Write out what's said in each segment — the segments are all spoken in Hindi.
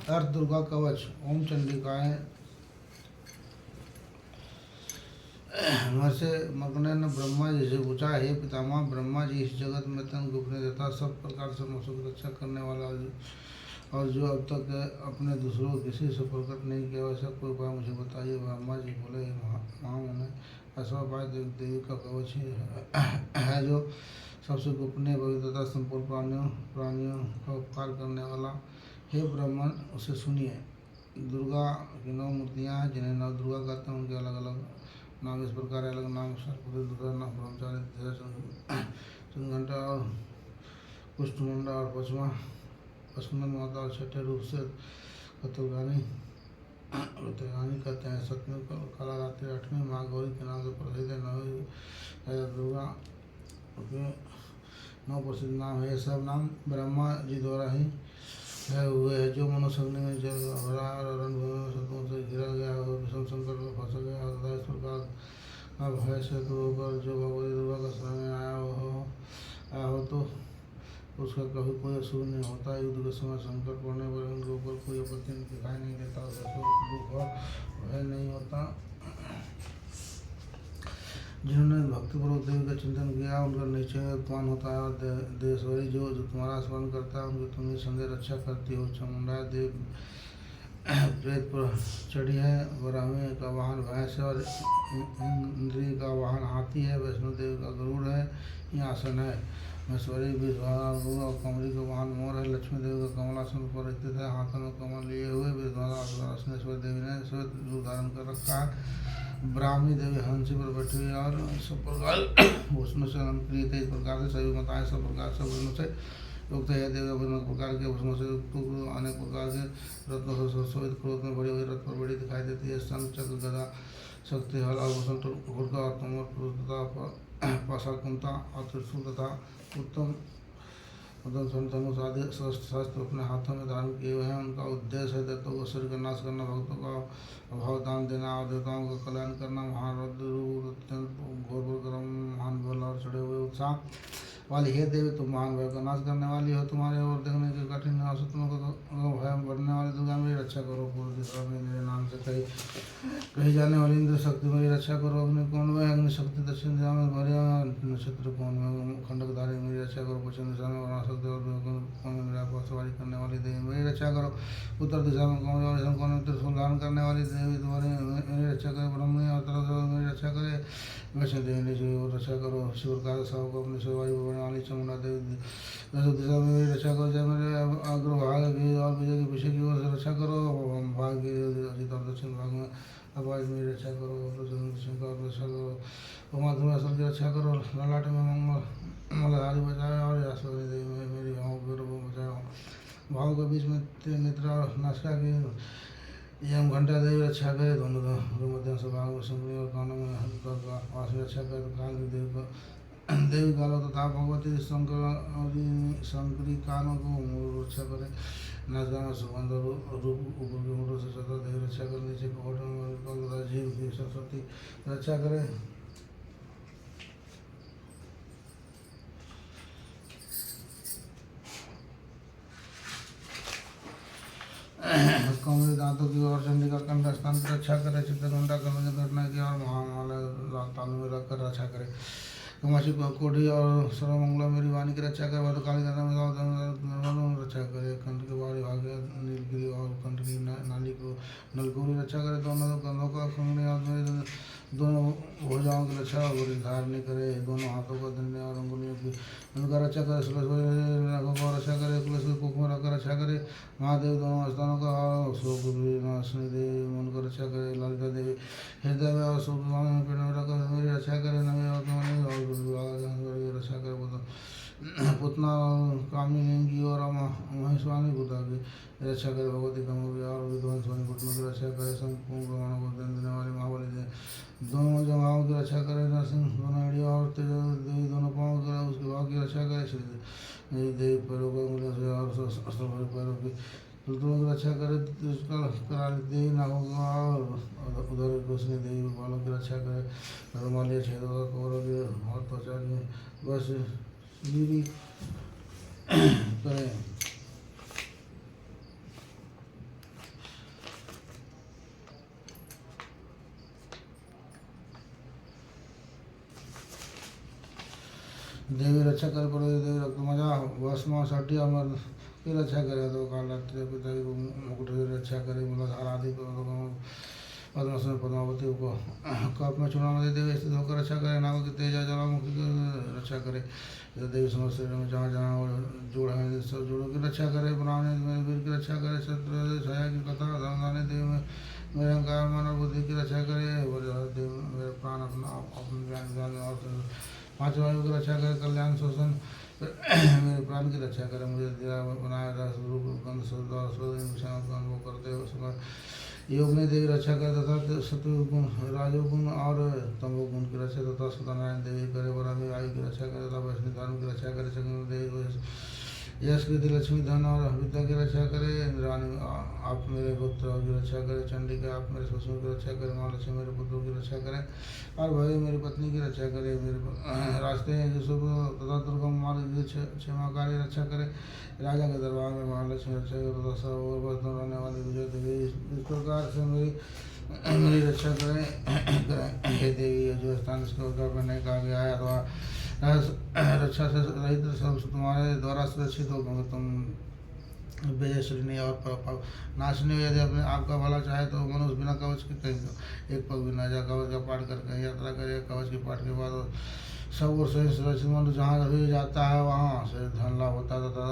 अर्थ दुर्गा कवच। ओम चंडिकाएं महर्षि मगने ने ब्रह्मा जी से पूछा, हे पितामह ब्रह्मा जी, इस जगत में तन गोपनीय तथा सब प्रकार से मनुष्यों की रक्षा करने वाला और जो अब तक अपने दूसरों को किसी से प्रकट नहीं किया, वैसा कोई उपाय मुझे बताइए। ब्रह्मा जी बोले, महामुने, ऐसा उपाय देवी का कवच है जो सबसे गोपनीय पवित्र तथा संपूर्ण प्राणियों का उपकार करने वाला। हे ब्राह्मण, उसे सुनिए। दुर्गा की 9 मूर्तियाँ हैं जिन्हें नव दुर्गा कहते हैं। उनके अलग अलग नाम इस प्रकार, अलग नाम सर्पदंत, दुर्गा नाम ब्रह्मचारी, चंद्रघंटा और कुष्ठमुंडा और पश्चिमन माता और छठे रूप से कतलगानी कहते हैं। 7वीं काला रात्रि, 8वीं माँ गौरी के नाम से प्रसिद्ध है। 9वीं दुर्गा के 9 प्रसिद्ध नाम है। ये सब नाम ब्रह्मा जी द्वारा ही है हुए हैं। जो मनुष्य अग्नि में जल भरा और रणभूमि में शत्रुओं से घिरा गया और विषम संकट में फंस गया और इस प्रकार भय से होकर जो भगवती दुर्गा का शरण में आया हो तो उसका कभी कोई अशुभ नहीं होता। युद्ध के समय संकट पड़ने पर उनके ऊपर कोई आपत्ति दिखाई नहीं देता, दुख और भय नहीं होता। जिन्होंने भक्तिपूर्वक देवी का चिंतन किया उनका निश्चय उत्पन्न होता है। और देवेश्वरी जो तुम्हारा स्मरण करता है उनकी तुम निसंदेह रक्षा करती हो। चामुंडा देव प्रेत पर चढ़ी है। वरामी का वाहन भैंस है और इंद्री का वाहन हाथी है। वैष्णो देवी का गरुड़ है, यह आसन है। महेश्वरी और कमरी का वाहन मोर है। लक्ष्मी देवी का कमलासन पर स्थित है, हाथों में कमल लिए हुए। विश्वासनेश्वर देवी ने श्वेत रूप धारण कर रखा है। ब्राह्मी देवी हंसी पर बैठी हुई और सब प्रकार भूषणों से अलंकृत है। इस प्रकार से सभी माताएं सब प्रकार से भूषणों से युक्त है। देवी विभिन्न प्रकार के भूषणों से युक्त अनेक प्रकार के रत्नों से सुशोभित क्रोध में बड़ी हुई रथ पर बड़ी दिखाई देती है। शंख चक्र गदा शक्ति हल आभूषण घुड़का और तमर पाशाकुंता और त्रिशूल तथा उत्तम धनुष आदि शस्त्र अपने हाथों में धारण किए हुए हैं। उनका उद्देश्य है दैत्यों को शरीर का नाश करना, भक्तों का अभाव दान देना और देवताओं का कल्याण करना। महारौद्र अत्यंत घोर क्रम महान बल और चढ़े हुए उत्साह वाली हे देवी, तुम महान भय का नाश करने वाली हो। तुम्हारे और देखने के कठिन असुतों को भय बढ़ने वाली दुर्गा मेरी रक्षा करो। पूर्व दिशा में मेरे नाम से कही जाने वाली इंद्र शक्ति मेरी रक्षा करो। अग्नि कोण में अग्नि शक्ति, दक्षिण दिशा में भरे नक्षत्र कोण में खंडकधारी मेरी रक्षा करो। पश्चिम दिशा में वरुण शक्ति और कोण में मेरा सवारी करने वाली देवी मेरी रक्षा करो। उत्तर दिशा में कोण और कोण में त्रिशूल धारण करने वाली देवी तुम्हारी मेरी रक्षा करे। ब्रह्मणी और तरफ मेरी रक्षा करे। वैष्णो देवी ने जो रक्षा करो। इसी प्रकार सब को अपनी सेवाई बढ़ने वाली चामुंडा देवी दिशा में मेरी रक्षा करो। जब मेरे अग्रभाग की और विजय के पीछे की ओर से रक्षा करो। भाग के अजित और दक्षिण भाग में आवाज मेरी रक्षा करो। रक्षा करो। माधुरी असल की रक्षा करो। ललाट में मलहारी बचाए और यासोनी देवी में मेरी भाव बचाओ। भाव के बीच में नेत्रा और नासिका की यम घंटा देवी रक्षा करे। दोनों मध्यम से भाग में संगनी और कानों में वास रक्षा करे। तो काल की देवी कालो तथा भगवती शंकरी कानों को रक्षा करे। नाचगा में सुगंध रूप ऊपर के होठों से सदा देवी रक्षा करे। नीचे के होठों में तथा जीव की सरस्वती रक्षा करे। कमरे दांतों की और चंडिका कंठ स्थान की रक्षा करे। चित्रघंटा कमर घटना की और महामाला तालु में रखकर रक्षा करे। कमाशी कोठी और सर्वमंगला मेरी वाणी की रक्षा करे। भद्रकाली दाना में रक्षा करे। कंठ के बाहरी भाग नीलगिरी और कंठ की नाली को नलकोरी रक्षा करे। दोनों कंधों का कंगने और मेरे दोनों भुजाओं की रक्षा और धारणी करे। दोनों हाथों को दंडे और अंगुलियों की उनका रक्षा करे। नाकों को रक्षा करे। तुलसी को कुकुम रखकर रक्षा करे। महादेव दोनों स्थानों का सुखनाशनी देवी मन को रक्षा करे। ललिता देवी हृदय में और सुख में पेड़ में रखकर मेरी रक्षा करे। नवी और रक्षा करे। पुतना कामिनी और महेश्वानी बुद्धा की रक्षा करे। भगवती कमोरी और विध्वंसवानी पुतनों की रक्षा करे। संपूर्ण ब्रह्मांड को देने वाली महाबली देवी दोनों जगहों की रक्षा करे। नरसिंह दोनों एड़िया और तेज देवी दोनों पाँव करे। उसके भाव की रक्षा करे। श्री देवी पैरों को उंगलियों से और अस्त्र पैरों की रुद्रों की रक्षा करे। कराली देवी नागों का और उधर रोशनी देवी बालों की रक्षा करे। रुमालिया छेदों का कौरों की और त्वचा की बस गिरी करें। देवी रक्षा कर पड़ो देवी रक्त मजा भस्मा षटी अमर की रक्षा करे तो काल रात्रि पिता की मुकुट की रक्षा करे मूलाधार आदि पद्मासन पद्मावती को कप में चूर्ण नदी देवी स्थित होकर रक्षा करे नाग की तेजा ज्वालामुखी की रक्षा करे देवी समस्त शरीर में जहाँ जहाँ जोड़ है सब जोड़ों की रक्षा करे पुराने मेरे वीर की रक्षा करे शत्रु छाया की कथा धर्मदानी देवी में मेरे अहंकार मन और बुद्धि की रक्षा करे देव मेरे प्राण अपना अपने ज्ञान और पांच वायु की रक्षा करे कल्याण शोषण मेरे प्राण की रक्षा करे मुझे दिया बनाया रस रूप गंध अनुभव करते हो समय योग में देवी रक्षा करे तथा सत्वगुण राजोगुण और तमोगुण की रक्षा तथा सत्यनारायण देवी करे वरामी आयु की रक्षा करे तथा वैष्णव धर्म की रक्षा करे संगम देवी यश कृति लक्ष्मी धन और विद्या की रक्षा करे इंद्राणी आप मेरे पुत्र की रक्षा करे चंडिका आप मेरे ससुर की रक्षा करे महालक्ष्मी मेरे पुत्रों की रक्षा करे और भय मेरी पत्नी की रक्षा करे मेरे रास्ते शुभ तथा दुर्गम मार्ग की क्षमाकारी रक्षा करे राजा के दरबार में महालक्ष्मी रक्षा करे तथा सब और बस रहने वाली विजय देवी इस प्रकार से मेरी रक्षा करें हे देवी जो स्थान इसका उद्धार करने कहा गया है अथवा रक्षा से रहित सब तुम्हारे द्वारा सुरक्षित हो क्योंकि तुम बेजयश्री नहीं और नाशनी यदि अपने आपका भला चाहे तो मनुष्य बिना कवच के कहीं एक पग बिना जा कवच का पाठ करके यात्रा करे कवच के पाठ के बाद सब और से सुरक्षित मनुष्य जहाँ भी जाता है वहाँ से धन लाभ होता है तथा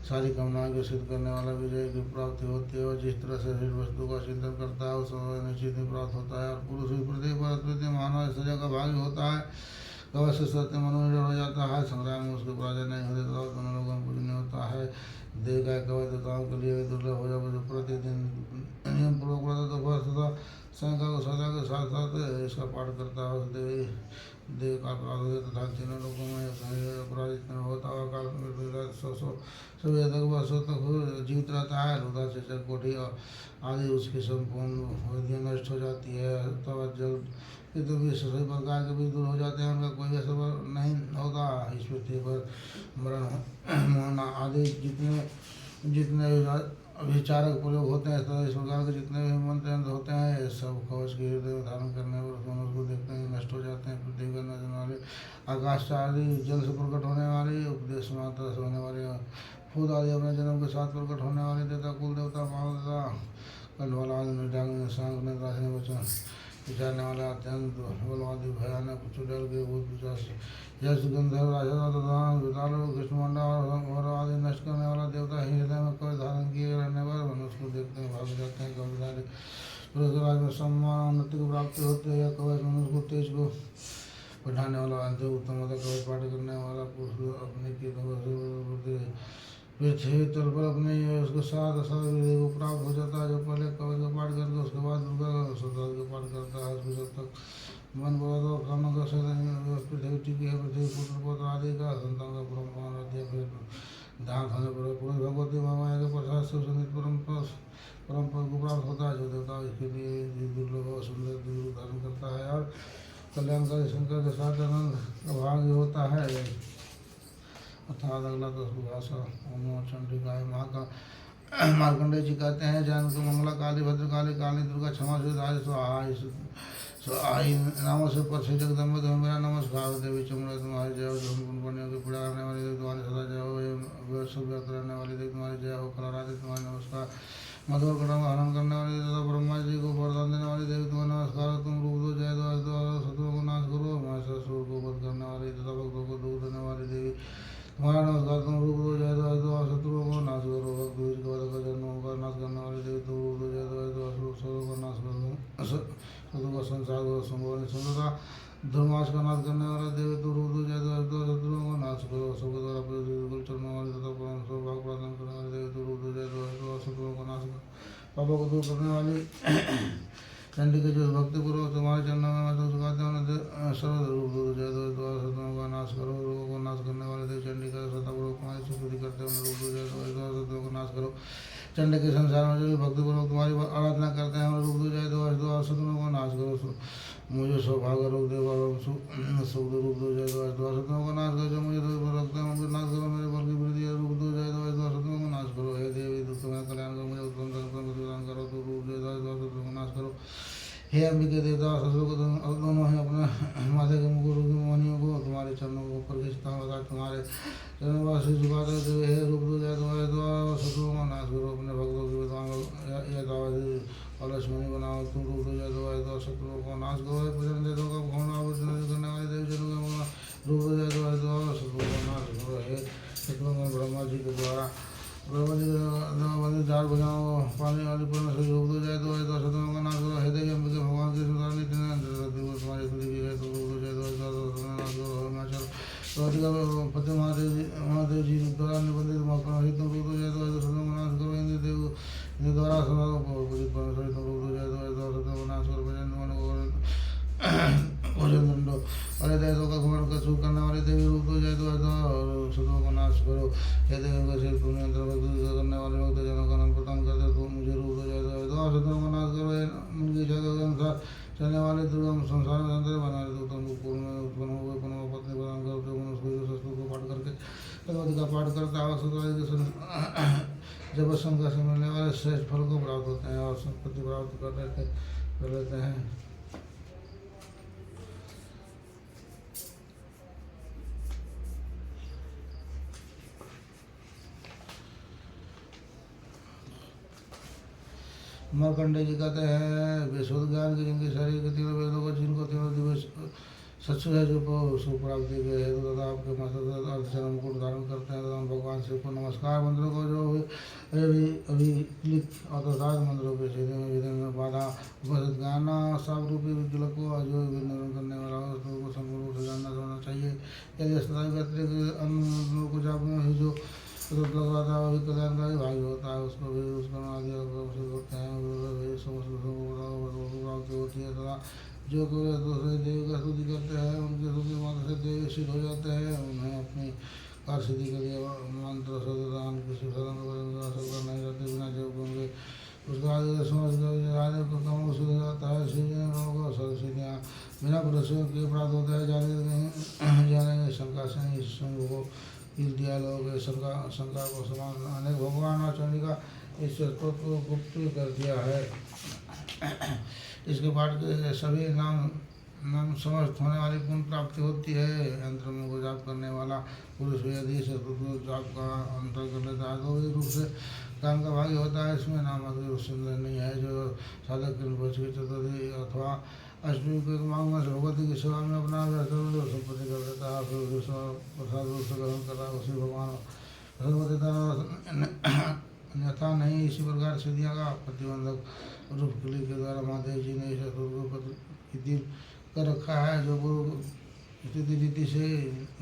सारी कामनाएं को सिद्ध करने वाला विजय की प्राप्ति होती है और जिस तरह से शरीर वस्तु का चिंतन करता है उस निश्चित ही प्राप्त होता है और पुरुष भी प्रति मानव सजा का भागी होता है कवच से सत्य मनोनिर्भर हो जाता है संग्राम में उसको पराजय नहीं होते तथा दोनों लोगों में पूजनीय होता है देव का कवच देवताओं के लिए दुर्लभ हो जाए जो प्रतिदिन नियम पूर्वक व्रत दोपहर तथा संख्या को सदा के साथ साथ इसका पाठ करता है उस देव का अपराध होता तथा तीनों लोगों में अपराध होता है काल में सभी तक वर्षों तक जीवित रहता है रुदा से कोठी आदि उसकी संपूर्ण नष्ट हो जाती है तब जल ये तो भी सभी प्रकार के भी दूर हो जाते हैं उनका कोई असर नहीं होता इस पृथ्वी पर मरण मोहना आदि जितने जितने विचारक प्रयोग होते हैं तो इस प्रकार के जितने भी मंत्र होते हैं सब कवच के हृदय में धारण करने पर मनुष्य को देखते हैं नष्ट हो जाते हैं पृथ्वी का नजर वाले आकाश आदि जल से प्रकट होने वाली उपदेश मात्र से होने वाले खुद आदि अपने जन्म के साथ प्रकट होने वाले देवता कुल देवता मानव देवता कलवाला आदि निर्जांग सांग ने राशि वचन विचारने वाला अत्यंत बलवादी भयानक चुड़ैल के भूत पिशाच यश गंधर्व राजा तथा विताल कृष्णमंडा और आदि नष्ट करने वाला देवता ही हृदय में कवच धारण किए रहने पर मनुष्य को देखते हैं भाग जाते हैं कविधारी पुरुष में सम्मान उन्नति को प्राप्ति होती है कवच मनुष्य को तेज को बढ़ाने वाला अंत उत्तम कवच पाठ करने वाला पुरुष अपने की पृथ्वी तल पर अपने उसके साथ विधि को प्राप्त हो जाता है जो पहले कवच का पाठ करके उसके बाद दुर्गा सदाल का पाठ करता है उसके जब तक मन बहुत और कानों का पृथ्वी टिकी है पृथ्वी पुत्र पुत्र आदि का संतान का परम्परा रहती है फिर दान होने पर पुरुष भगवती महामाया के प्रसाद से संगीत परम पद को प्राप्त होता है जो देवता इसके लिए दुर्लभ और सुंदर रूप धारण करता है और कल्याणकारी शंकर के साथ आनंद भाग होता है अर्थात अगला तो भाषा चंडिका महाका मार्कंडेय जी कहते हैं जैन को मंगला काली भद्रकाली काली दुर्गा क्षमा आई नामों से पर श्री जगदम्बा तुम्हें मेरा नमस्कार देवी चमुड़ा तुम्हारी जय हो पुण्यों की पीड़ा करने वाली देवी तुम्हारी सदा जय हो सब व्यक्त रहने वाली देवी तुम्हारी जय हो कलाराधि तुम्हारी नमस्कार मधुर कड़ा हरण करने वाली तथा ब्रह्मा जी को वरदान देने वाली देवी तुम्हारा नमस्कार तुम रूप दो जय दो शत्रुओं को नाश करो महिषासुर को वध करने वाली तथा भक्तों को दुख देने वाली देवी तुम्हारा नमस्कार तुम रूप दो जय दो शत्रुओं को नाश करो भक्त को वध कर जन्मों का नाश करने वाली देवी तुम रूप दो जय दो असुरों का नाश करो शत्रु का संसार को संभव सुंदरता धर्माश का नाश करने वाला देवी तुम रूप दो जय दो शत्रुओं को नाश करो सबके द्वारा बिल्कुल चढ़ने वाली तथा परम सौभाग प्रदान करने वाली देवी तुम रूप दो जय दो शत्रुओं को नाश करो पापों को दूर करने वाली चंडी के जो भक्तिपूर्वक तुम्हारे चरणों में मतलब सुखाते हैं सर्व रूप दो जय दो शत्रुओं का नाश करो रोगों को नाश करने वाले देव चंडी का सतापूर्वक तुम्हारी स्तुति करते हैं रूप दो जय दो शत्रुओं को नाश करो चंडी के संसार में जो भी भक्तिपूर्वक तुम्हारी आराधना करते हैं रूप दो जय दो शत्रुओं को नाश करो मुझे सौभाग्य रोग दे सुख रूप दो जय दो शत्रुओं को नाश करो जो मुझे रखते हैं उनको नाश करो मेरे बल की वृद्धि रूप दो जय दो शत्रुओं को नाश करो हे देवी दुख में कल्याण करो मुझे उत्तम प्रदान करो तो रूप दो जय दो शत्रुओं को नाश करो हे अंबिके देवता ससुर को दोनों ही अपने माथे के मुकुट मणियों को तुम्हारे चरणों के ऊपर खींचता हूँ तथा तुम्हारे चरणों पर सिर झुकाते हुए हे रूप दुर्गा तुम्हारे द्वारा शत्रुओं का नाश करो अपने भक्तों की विद्वान और लक्ष्मणी बनाओ तुम रूप दुर्गा तुम्हारे द्वारा शत्रुओं को नाश करो पूजन देवों का भगवान आवर्जन करने वाले देव जनों का रूप दुर्गा तुम्हारे द्वारा शत्रुओं का नाश करो हे शत्रुघ्न ब्रह्मा जी के द्वारा ब्रह्मा जी के चार भुजाओं पानी वाली पूर्ण से रूप दुर्गा तुम्हारे द्वारा शत्रुओं का नाश करो हे देवी अंबिके भगवान के सुंदर नित्य तुम्हारी स्तुति की है तो रूप दुर्गा तुम्हारे नाश करो हिमाचल पति महादेव जी द्वारा निबंधित महापराहित रूप दुर्गा तुम्हारे शत्रुओं का नाश करो इंद्र देव द्वारा पूजित परमेश्वर तुम रूप दुर्गा तुम्हारे द्वारा शत्रुओं का नाश करो भजन दंडो अरे दैत्यों का घमंड का छूट करने वाले देवी रूप दुर्गा तुम्हारे और शत्रुओं का नाश करो हे देवी का सिर तुम्हें अंतर्भक्त करने वाले भक्त जनों का नाम प्रदान करते तुम मुझे रूप दुर्गा तुम्हारे शत्रुओं का नाश करो उनकी इच्छा के अनुसार चलने वाले दुर्गम संसार में अंतर बना रहे तुम पूर्व में उत्पन्न हुए पुनः पत्नी प्रदान करते मनुष्य शस्त्रों को पाठ करके भगवती का पाठ करता आवश्यक जब शंकर से मिलने वाले श्रेष्ठ फल को प्राप्त होते हैं और संपत्ति प्राप्त कर लेते हैं। मार्कंडेय जी कहते हैं विशुद्ध ज्ञान के जिनके शरीर के तीनों वेदों को जिनको तीनों दिवस सच्चु है जो सुप्राप्ति के हेतु तथा आपके अर्धचरण मुकुट धारण करते हैं तथा भगवान शिव को नमस्कार मंत्रों को जो अभिलिख अर्थात मंत्रों के सीधे में विधि में बाधा उपस्थित ज्ञान सब रूपी विकल्प को जो निर्णय करने वाला हो उसको संपूर्ण रूप से जानना समझना चाहिए। यदि अस्पताल के अतिरिक्त अन्य को जाप में ही जो लग रहा था वही कल्याणकारी भाग्य होता है उसको भी उसका आदि होते हैं प्राप्ति होती है तथा जो दूसरे देव का स्तुति करते हैं उनकी स्तुति मात्र से देव सिद्ध हो जाते हैं उन्हें अपनी कार्य सिद्धि के लिए मंत्र शब्दान किसी साधन नहीं रहते बिना जब होंगे उसका आदि आदि को कम सिद्ध हो जाता है सिद्धियाँ बिना पुरुषों के प्राप्त होता है जाने शंका से इस संघ को कील दिया लोग शंका को समान अनेक भगवान और चंडिका इस तत्व को गुप्त कर दिया है। इसके पाठ के सभी नाम समर्थ होने वाली पुण्य प्राप्ति होती है। यंत्र में को जाप करने वाला पुरुष यदि इस जाप का अंतर कर लेता है तो वही रूप से काम का भाग्य होता है। इसमें नाम अगर सुंदर नहीं है जो साधक के चतुर्थी अथवा अष्टमी के मांग में भगवती की सेवा में अपना संपत्ति कर देता है फिर प्रसाद रूप से ग्रहण कर रहा है उसी भगवान अन्यथा नहीं। इसी प्रकार सिद्धियाँ का प्रतिबंधक रूप किले के द्वारा महादेव जी ने इस असुर को कर रखा है जो पूर्व स्थिति रीति से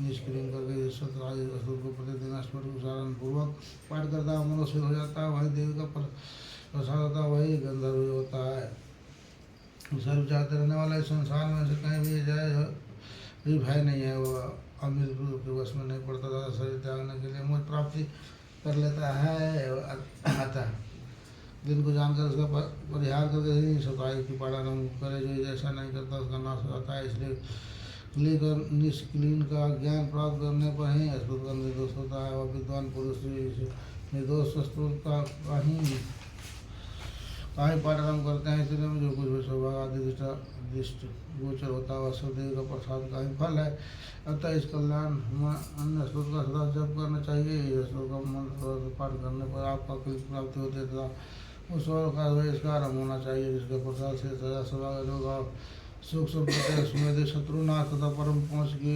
निष्क्रिय करके असुर को प्रतिदिन स्मरण उच्चारण पूर्वक पाठ करता है मनुष्य हो जाता है वही देवी का प्रसाद होता है वही गंधर्व होता है। सर्व चाहते रहने वाला इस संसार में से कहीं भी जाए भी भय नहीं है वह अमृत के वश में नहीं पड़ता था शरीर त्यागने के लिए मुझ प्राप्ति कर लेता है आता दिन को जानकर उसका परिहार करके ही सताई की पालन करे जो जैसा नहीं करता उसका नाश हो जाता है। इसलिए निष्क्लीन का ज्ञान प्राप्त करने पर ही अस्तुत का निर्दोष होता है और विद्वान पुरुष निर्दोष अस्तुत का पाठन करते हैं। इसलिए में जो कुछ भी सौभाग्य आदि दृष्ट गोचर होता है वह सदैव का प्रसाद का ही फल है। अतः इस कल्याण में अन्य स्तोत्र का सदा जप करना चाहिए। स्तोत्र का मंत्र पाठ करने पर आपका क्लिक प्राप्ति होती है तथा उस और का बहिष्कार होना चाहिए जिसके प्रसाद से सदा सौभाग्य लोग सुख संपत्ति सुमेध शत्रुनाथ तथा परम पहुँच की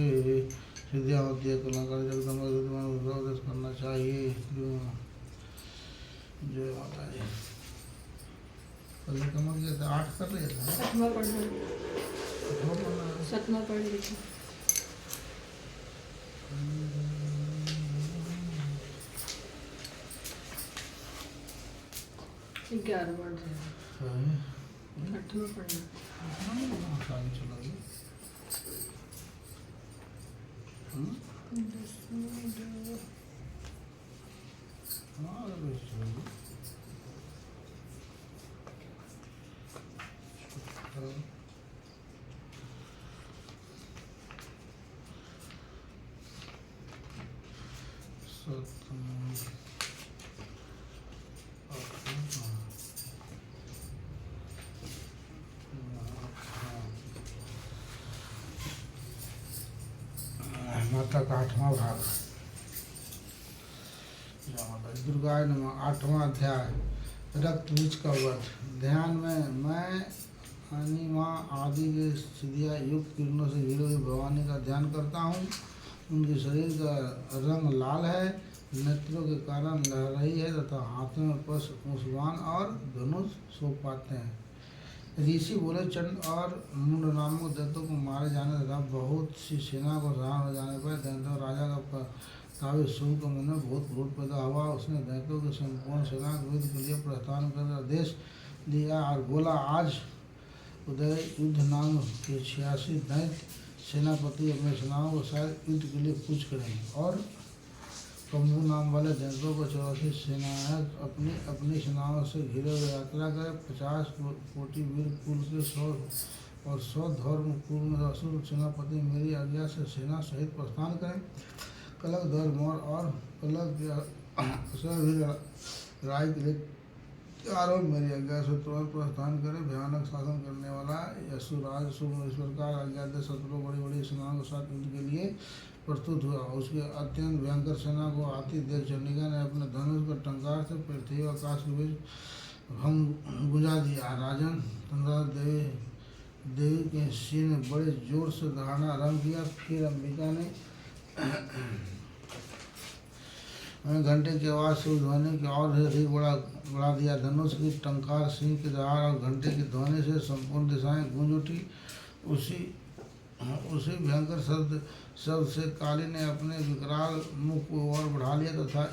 सिद्धियाँ होती है। कल्याणकारी जगदम्बा उपदेश करना चाहिए। जय माता जी। पहले कम गया था 8 कर लिया था सतमा पढ़ रही थी 11 पढ़ रहे हैं 8वां पढ़ना आसान चला गया 7 नाटक 8वां भाग। दुर्गाय नमः। 8वां अध्याय। रक्त बीज का वध। ध्यान में मैं अनिमा आदि के सिदिया युक्त किरणों से घिरी हुई भवानी का ध्यान करता हूँ। उनके शरीर का रंग लाल है, नेत्रों के कारण लहर रही है तथा हाथों में मुसवान और धनुष शोभ पाते हैं। ऋषि बोले, चंड और मुंड नामक दैत्यों को मारे जाने तथा बहुत सी सेना को सहार हो जाने पर दैत्यों राजा का तावे शुभ के मन में बहुत क्रोध पैदा हुआ। उसने दैत्यों की संपूर्ण सेना के युद्ध के लिए प्रस्थान कर आदेश दिया और बोला, आज उदय युद्ध नाम के 86 दैत्य सेनापति अपने सेनाओं को शायद युद्ध के लिए कूच करेंगे और कम्बू नाम वाले दैत्यों को 84 सेनाएं अपनी अपनी सेनाओं से घिरे हुए यात्रा करें। 50 कोटि वीर कुल के 100 धर्म पूर्ण असुर सेनापति मेरी आज्ञा से सेना सहित प्रस्थान करें। कलक धर मोर और कलक राय के लिए चारों मेरी आज्ञा से तुरंत प्रस्थान करें। भयानक शासन करने वाला यशुराज शुभ इस प्रकार आज्ञा दे शत्रु बड़ी बड़ी सेनाओं के साथ युद्ध के लिए प्रस्तुत हुआ। उसके अत्यंत भयंकर सेना को आती देख चंडिका ने अपने धनुष का टंकार से पृथ्वी और आकाश के बीच भंग गुंजा दिया। राजन तंद्रा देवी के सिर में बड़े जोर से दहाड़ा आरंभ किया। फिर अंबिका ने घंटे की आवाज़ से ध्वनि की और अधिक बढ़ा दिया। धनुष की टंकार, सिंह की दहाड़ और घंटे की ध्वनि से संपूर्ण दिशाएं गूंज उठी। उसी भयंकर शब्द से काली ने अपने विकराल मुख को और बढ़ा लिया तथा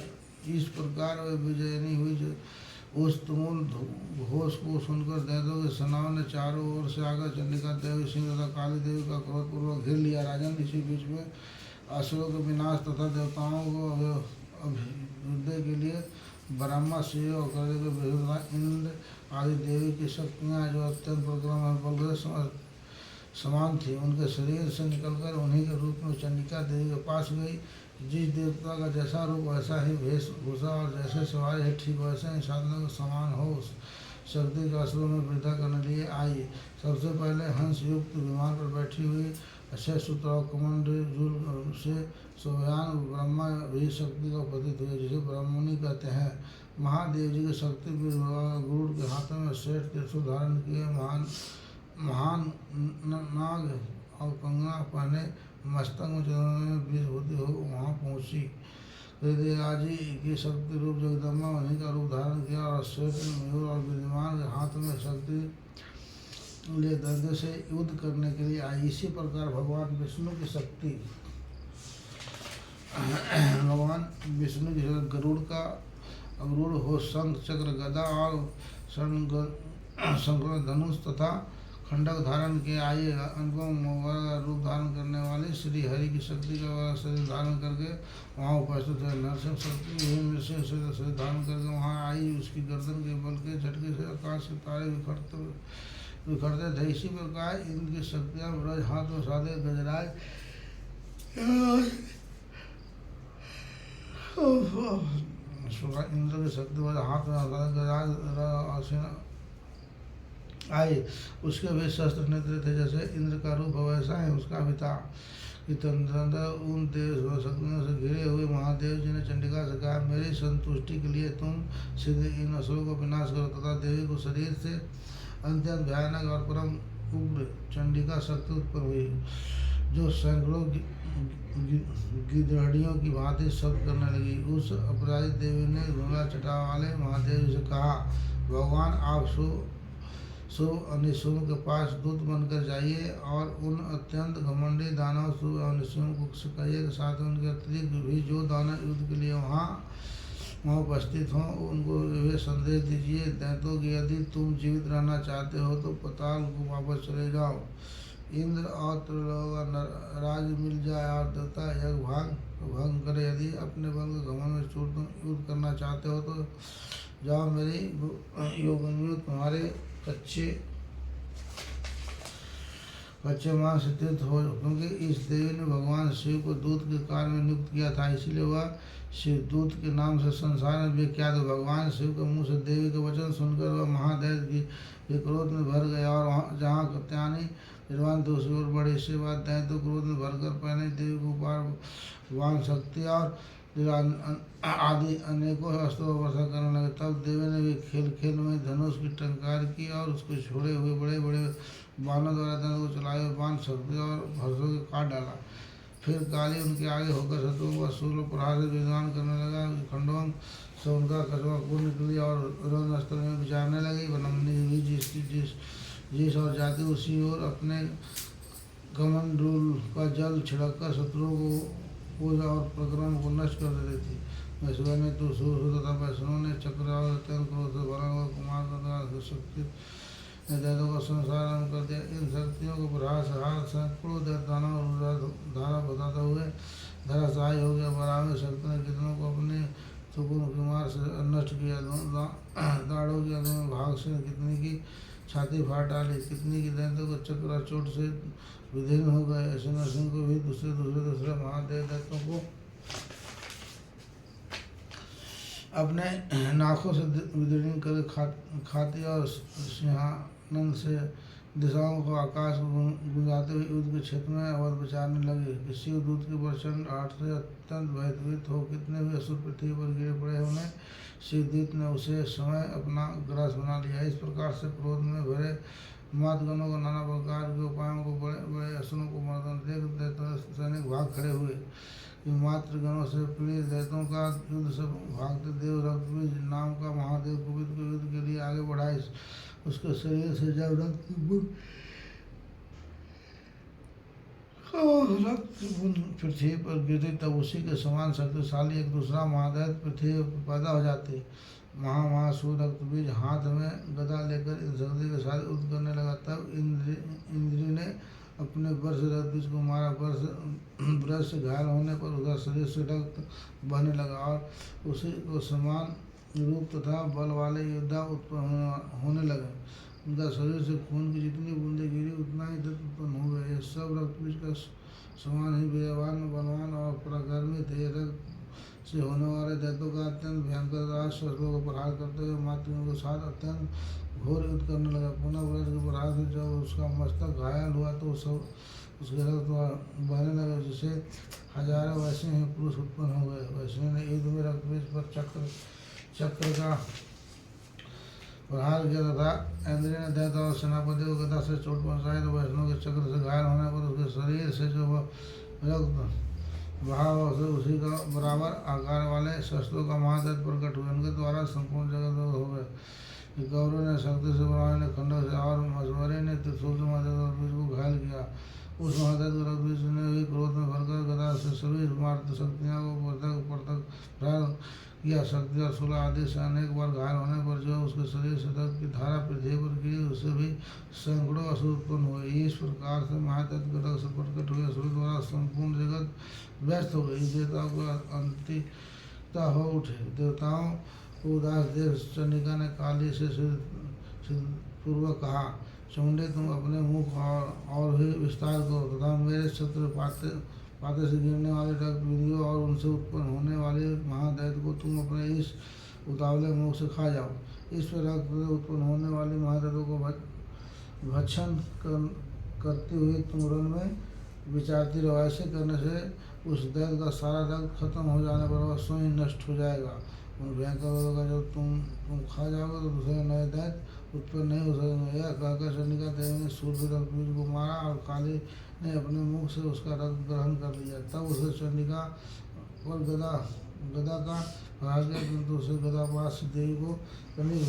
इस प्रकार वे विजयनी हुई। उस तुमुल घोष को सुनकर दैत्यों के सेनाओं ने चारों ओर से आकर चंडिका देवी, सिंह तथा काली देवी का क्रोधपूर्वक घेर लिया। राजन, इसी बीच में असुरों के विनाश तथा देवताओं को अभ्युदय के लिए ब्रह्मा, शिव और के इंद्र आदि देवी की शक्तियाँ जो अत्यंत प्रक्रम और बल समान थी, उनके शरीर से निकलकर उन्हीं के रूप में चंडिका देवी के पास गई। जिस देवता का जैसा रूप वैसा ही वेशभूषा और जैसे सवारी है, ठीक वैसे ही साधनों के समान हो शक्ति के असुरों में वृद्धा करने लिए आई। सबसे पहले हंस युक्त विमान पर बैठी हुई अक्षय सूत्र और कमंडल से शोभान ब्रह्मा भी शक्ति का प्रतीत हुए, जिसे ब्रह्मणि कहते हैं। महादेव जी के शक्ति गुरुड़ के हाथों में श्रेष्ठ त्रिशूल धारण किए महान नाग और कंगना पहने मस्तक में विभूति हो वहाँ पहुँची। हृदयाजी की शक्ति रूप जगदम्बा उन्हीं का रूप धारण किया और श्रेष्ठ मयूर और विद्यमान के हाथ में शक्ति लिए दैत्यों से युद्ध करने के लिए आई। इसी प्रकार भगवान विष्णु की शक्ति गरुड़ का अवरूढ़ हो शंख चक्र गदा और शंकर धनुष तथा खंडक धारण के आई। अनुपम रूप धारण करने वाली श्री हरि की शक्ति का शरीर धारण करके वहाँ उपस्थित है। नरसिंह शक्ति नृसिंह शरीर धारण करके वहाँ आई। उसकी गर्दन के बल के झटके से आकाश के तारे बिखरते थे। इसी प्रकार इंद्र की शक्तियाँ ब्रज हाथ में साधे गजराज इंद्र की शक्ति ब्रज हाथ में गजराज आए। उसके भी शस्त्र नेत्र थे, जैसे इंद्र का रूप वैसा है उसका भी था। उन देव शक्तियों से घिरे हुए महादेव जी ने चंडिका से कहा, मेरी संतुष्टि के लिए तुम शीघ्र इन असुरों को विनाश करो। तथा देवी को शरीर से अत्यंत भयानक और परम उग्र चंडिका शक्ति उत्पन्न हुई, जो सैकड़ों गिद्धड़ियों की भांति शब्द करने लगी। उस अपराधी देवी ने घोड़ा चटा वाले महादेव से कहा, भगवान आप शुभ अनिशुभ के पास दूत बनकर जाइए और उन अत्यंत घमंडी दानव शुभ अनिशुभ को कहिए के साथ उनके अतिरिक्त भी जो दानव युद्ध के लिए वहाँ उपस्थित हों उनको वे संदेश दीजिए। दैत्यों की यदि तुम जीवित रहना चाहते हो तो पाताल को वापस चले जाओ। इंद्र और त्रिलोक राज मिल जाए और देवता यज्ञ भंग करे। यदि अपने बल के घमंड में चूर तुम युद्ध करना चाहते हो तो जाओ, मेरी योगिनियों तुम्हारे कच्चे मां से तीर्थ हो। क्योंकि इस देवी ने भगवान शिव को दूत के कार्य में नियुक्त किया था, इसीलिए वह शिवदूत के नाम से संसार में विख्यात है। भगवान शिव के मुँह से देवी के वचन सुनकर वह महादेव की क्रोध में भर गया और जहाँ कात्यायनी निर्वाण दूसरी ओर बढ़े। इसके बाद दैत्य क्रोध में भरकर पहने देवी को पार वाण शक्ति और आदि अनेकों अस्त्रों का वर्षा करने लगे। तब देवी ने भी खेल खेल में धनुष की टंकार की और उसको छोड़े हुए बड़े बड़े बाणों द्वारा दैत्य को चलाए हुए बाण शक्ति और भरसों के काट डाला। फिर काली उनके आगे होकर शत्रुओं को शूल प्रहार से विद्वान करने लगा। खंडों से उनका कछुआ कूद निकली और रोज अस्त्र में विचारने लगी। बनमनी हुई जिस और जाती उसी ओर अपने कमंडलूल का जल छिड़ककर शत्रुओं को पूजा और प्रक्रम को नष्ट कर देती थी। वैश्वा ने तो सूर तथा वैष्णव ने चक्र और अत्यंत क्रोध से भरा हुआ कुमार तथा शक्ति ने दैत्यों का संसार आरम्भ कर दिया। इन शक्तियों को प्रहार सैकड़ों दैत्यानों और धारा बताते हुए धराशायी हो गया। बराबर शक्ति ने कितनों को अपने सुकुन कुमार से नष्ट किया। दाड़ों के अंदर में भाग से कितनी की छाती फाड़ डाली, कितनी की दैत्यों को चक्र चोट से विदीर्ण हो गए। ऐसे नरसिंह को भी दूसरे महादेव दैत्यों को अपने नाखों से विदीर्ण कर खाती और सिंहानंद से दिशाओं को आकाश को गुंजाते हुए युद्ध के क्षेत्र में अवध विचारने लगे। किसी दूत के प्रचंड आठ से अत्यंत भयभीत हो कितने भी असुर पृथ्वी पर गिरे पड़े उन्हें शिवदूत ने उसे समय अपना ग्रास बना लिया। इस प्रकार से क्रोध में भरे मातगणों को नाना प्रकार के उपायों को बड़े बड़े असुरों को मर्दन देख दैत्य सैनिक भाग खड़े हुए। मात्र गणों से पीड़ित दैत्यों का युद्ध से भागते देव रक्तबीज नाम का महादेव कुपित को युद्ध के लिए आगे बढ़ाए। उसके शरीर से जब रक्त पृथ्वी पर गिरती तब उसी के समान शक्तिशाली एक दूसरा महादैत्य पृथ्वी पर पैदा हो जाते। महासूर रक्तबीज हाथ में गदा लेकर इन शक्ति के साथ युद्ध करने लगा। तब इंद्री ने अपने वर्ष रक्तबीज को मारा। ब्रश से घायल होने पर उसका शरीर से रक्त बहने लगा और उसी को समान रूप तथा बल वाले योद्धा उत्पन्न होने लगे। उनका शरीर से खून की जितनी बूंदें गिरी उतना ही दत्त उत्पन्न हो गए। ये सब रक्तबीज का समान ही वीरवान बलवान और पराक्रमी थे। रक्त से होने वाले दैत्यों का अत्यंत भयंकर शस्त्रों को प्रहार करते हुए मातृयों के साथ अत्यंत घोर युद्ध करने लगा। पुनः ब्रज के प्रहार से जब उसका मस्तक घायल हुआ तो सब उसके रक्त बहने लगे, जिससे हजारों वैसे ही पुरुष उत्पन्न हो गए। वैष्णव ने युद्ध में रक्तबीज पर चक्र का प्रहार किया तथा इंद्र ने दैत्य और सेनापति को गदा से चोट पहुंचाई। तो वैष्णव के चक्र से घायल होने पर उसके शरीर से जो रक्त भाव से उसी का बराबर आकार वाले शस्त्रों का महादैत्य प्रकट हुए। उनके द्वारा संपूर्ण जगत हो गए। गौरव ने शक्ति से बनाए ने खंडों से और मजवरे ने त्रिशूल से महादेव को घायल किया। उस महादैत्य रघुवीर ने भी क्रोध में भरकर गदा से सभी मार्ग शक्तियों को पृथक प्रहार किया। शक्ति और शूल आदि से अनेक बार घायल होने पर जो उसके शरीर से रक्त की धारा पृथ्वी पर गिरी उससे भी सैकड़ों असुर उत्पन्न हुए। इस प्रकार से महादैत्य के रक्त से प्रकट हुए असुर द्वारा संपूर्ण जगत व्यस्त हो गई। देवताओं को अंतिकता हो उठे। देवताओं को उदास देव चंडिका ने काली से पूर्वक कहा, चमुंडे तुम अपने मुख और भी विस्तार करो तथा मेरे शत्रु पाते से गिरने वाले रक्त बिंदुओं और उनसे उत्पन्न होने वाले महादैत्य को तुम अपने इस उतावले मुख से खा जाओ। इस पर रक्त से उत्पन्न होने वाले महादैत्यों को भक्षण करते हुए तुम रण में विचारती रहो। ऐसे करने से उस दैत्य का सारा रक्त खत्म हो जाने पर वह स्वयं नष्ट हो जाएगा। उन भयंकर का जब तुम खा जाओगे तो दूसरे नए दैत्य उत्पन्न नहीं हो सकेंगे। यह कहकर चंडिका देवी ने सूर्य रक्तबीज को मारा और काली ने अपने मुख से उसका रक्त ग्रहण कर लिया। तब उसे चंडिका पर गदा का प्रहार किया, किंतु उसे गदापाश देवी को तनिक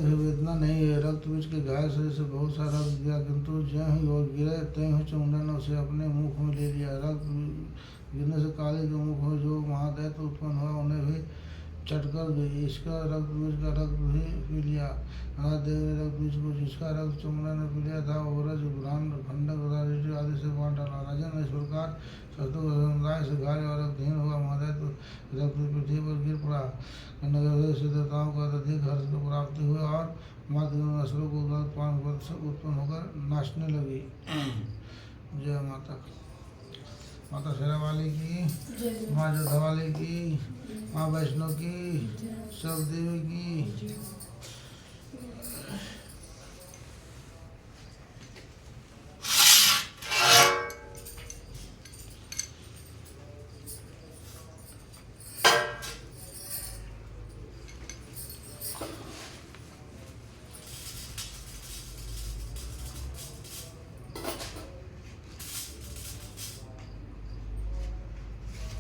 भी वेदना नहीं है। रक्तबीज के घायल शरीर से बहुत सा रक्त गिरा, किंतु ज्यों ही वह गिरे त्यों ही चमुंडा ने उसे अपने मुख में ले लिया। रक्त गिरने से काली के मुख में जो महादैत्य उत्पन्न हुआ उन्हें भी चटकर गई। इसका रक्तबीज का रक्त भी पी लिया। महादेव ने रक्तबीज को जिसका रक्त चमुंडा ने पी लिया था ओरज ब्राह्मण खंडक तथा आदि से बांट डाला। राजन इस प्रकार शत्रु समुदाय से घायल और रक्तहीन हुआ महादैत्य रक्त पृथ्वी पर गिर पड़ा। नगर से देवताओं को अत्यधिक हर्ष की प्राप्ति हुई और मातृगण असुरों को उत्पन्न होकर नाचने लगी। जय माता। माता शेरा वाली की, माँ जोधा वाली की, माँ वैष्णो की, सब देवी की।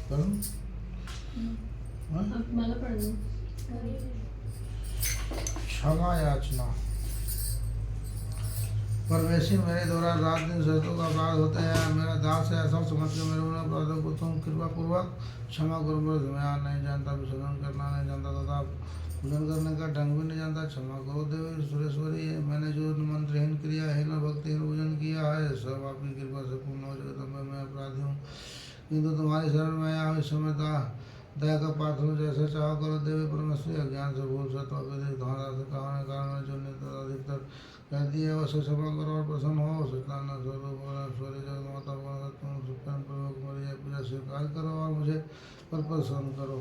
करूं? हाँ? अब माला पढ़ लो। क्षमा याचना। परवेशी मेरे द्वारा रात दिन सतों का अपराध होते हैं, मेरा दास है ऐसा समझ के मेरे उन अपराधों को तुम कृपा पूर्वक क्षमा करो। मैं धुआं नहीं जानता, विसर्जन करना नहीं जानता तथा पूजन करने का ढंग भी नहीं जानता, क्षमा करो देवी सुरेश्वरी। मैंने जो मंत्रहीन क्रियाहीन और भक्तिहीन पूजन किया है सब आपकी कृपा से पूर्ण हो जाए, तब मैं अपराधी हूँ, किंतु तुम्हारी शरण में आया हूँ। इस समय दया का पात्र हूँ, जैसे चाहो करो देवी परमेश्वरी। अज्ञान से भूल से तो अत्यधिक धारा से होने के कारण जो नित्य अधिकतर कह दिए वह से क्षमा करो और प्रसन्न हो। सत्यानंद स्वरूप भुवनेश्वरी जगन्माता भुवन तुम सुप्रेम प्रयोग मेरी पूजा स्वीकार करो और मुझे पर प्रसन्न करो।